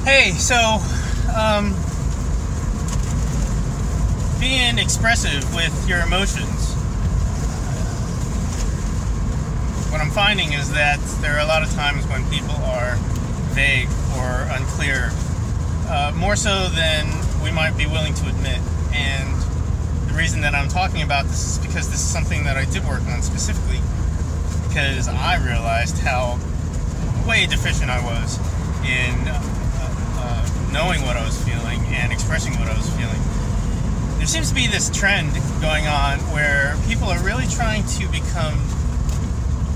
Hey, so, being expressive with your emotions. What I'm finding is that there are a lot of times when people are vague or unclear, more so than we might be willing to admit. And the reason that I'm talking about this is because this is something that I did work on specifically, because I realized how way deficient I was in knowing what I was feeling and expressing what I was feeling. There seems to be this trend going on where people are really trying to become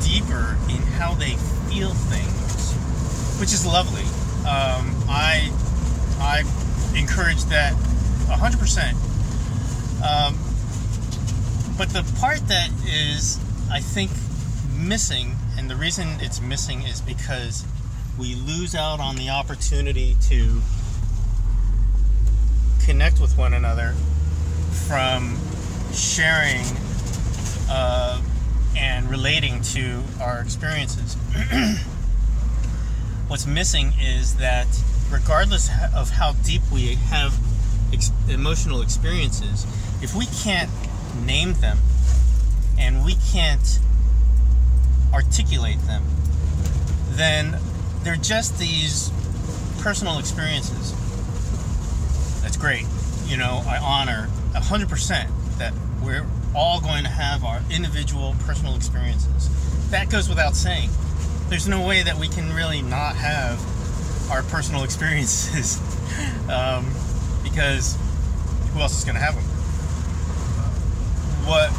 deeper in how they feel things, which is lovely. I encourage that 100%. But the part that is, I think, missing, and the reason it's missing is because we lose out on the opportunity to connect with one another from sharing and relating to our experiences. What's missing is that regardless of how deep we have emotional experiences, if we can't name them and we can't articulate them, then they're just these personal experiences. That's great. I honor 100% that we're all going to have our individual personal experiences. That goes without saying. There's no way that we can really not have our personal experiences because who else is going to have them? What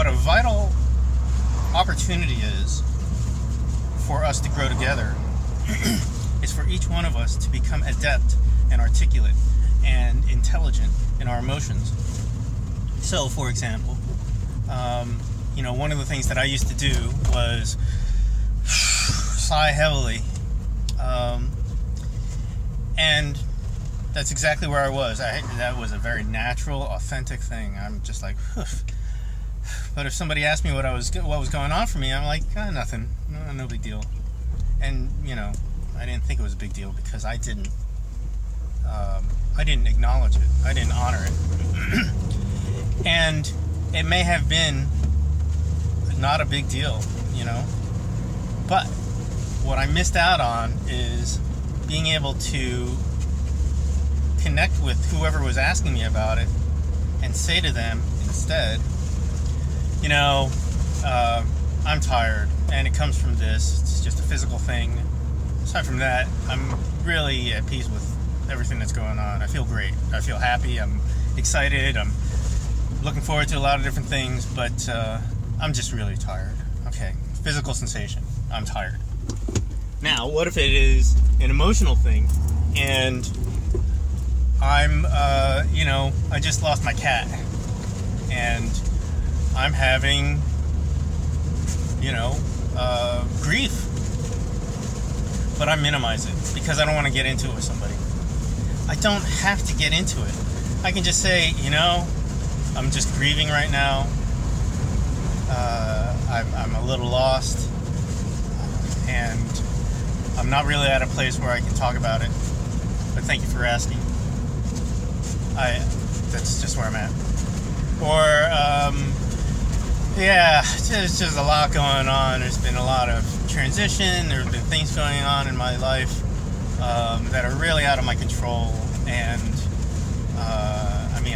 a vital opportunity is for us to grow together is for each one of us to become adept and articulate and intelligent in our emotions. So, for example, one of the things that I used to do was sigh heavily, and that's exactly where I was. That was a very natural, authentic thing. I'm just like, Poof. But if somebody asked me what was going on for me, I'm like, nothing, no big deal. And I didn't think it was a big deal because I didn't acknowledge it. I didn't honor it. And it may have been not a big deal, but what I missed out on is being able to connect with whoever was asking me about it and say to them instead, I'm tired and it comes from this. It's just a physical thing. Aside from that, I'm really at peace with everything that's going on. I feel great. I feel happy. I'm excited. I'm looking forward to a lot of different things, but I'm just really tired. Okay, physical sensation. I'm tired. Now, what if it is an emotional thing and I'm, I just lost my cat and I'm having, grief, but I minimize it because I don't want to get into it with somebody. I don't have to get into it. I can just say, I'm just grieving right now. I'm a little lost, and I'm not really at a place where I can talk about it. But thank you for asking. That's just where I'm at. Or, there's just a lot going on. There's been a lot of transition. There's been things going on in my life that are really out of my control. And,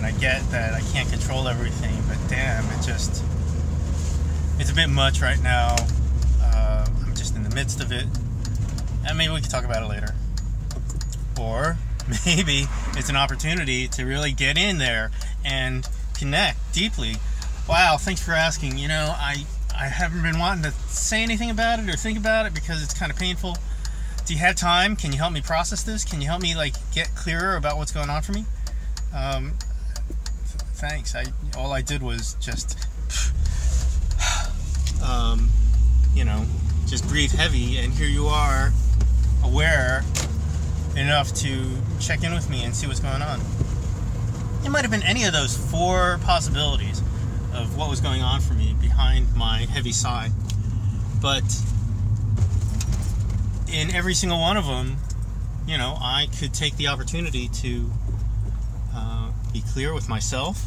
I get that I can't control everything, but damn, it's a bit much right now. I'm just in the midst of it. And maybe we can talk about it later. Or maybe it's an opportunity to really get in there and connect deeply. Wow, thanks for asking. I haven't been wanting to say anything about it or think about it because it's kind of painful. Do you have time? Can you help me process this? Can you help me get clearer about what's going on for me? Thanks. All I did was just just breathe heavy, and here you are, aware enough to check in with me and see what's going on. It might have been any of those 4 possibilities of what was going on for me behind my heavy sigh. But in every single one of them, you know, I could take the opportunity to be clear with myself,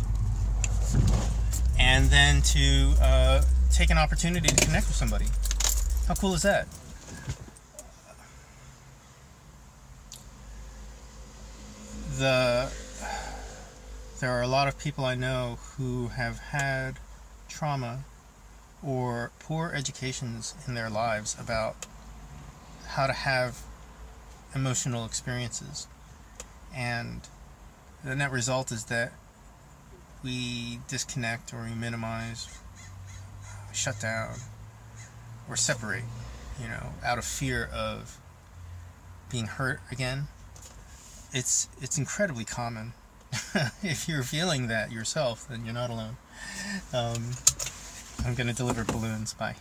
and then to take an opportunity to connect with somebody. How cool is that? There are a lot of people I know who have had trauma or poor educations in their lives about how to have emotional experiences, and the net result is that we disconnect, or we minimize, shut down, or separate, you know, out of fear of being hurt again. It's incredibly common. If you're feeling that yourself, then you're not alone. I'm going to deliver balloons. Bye.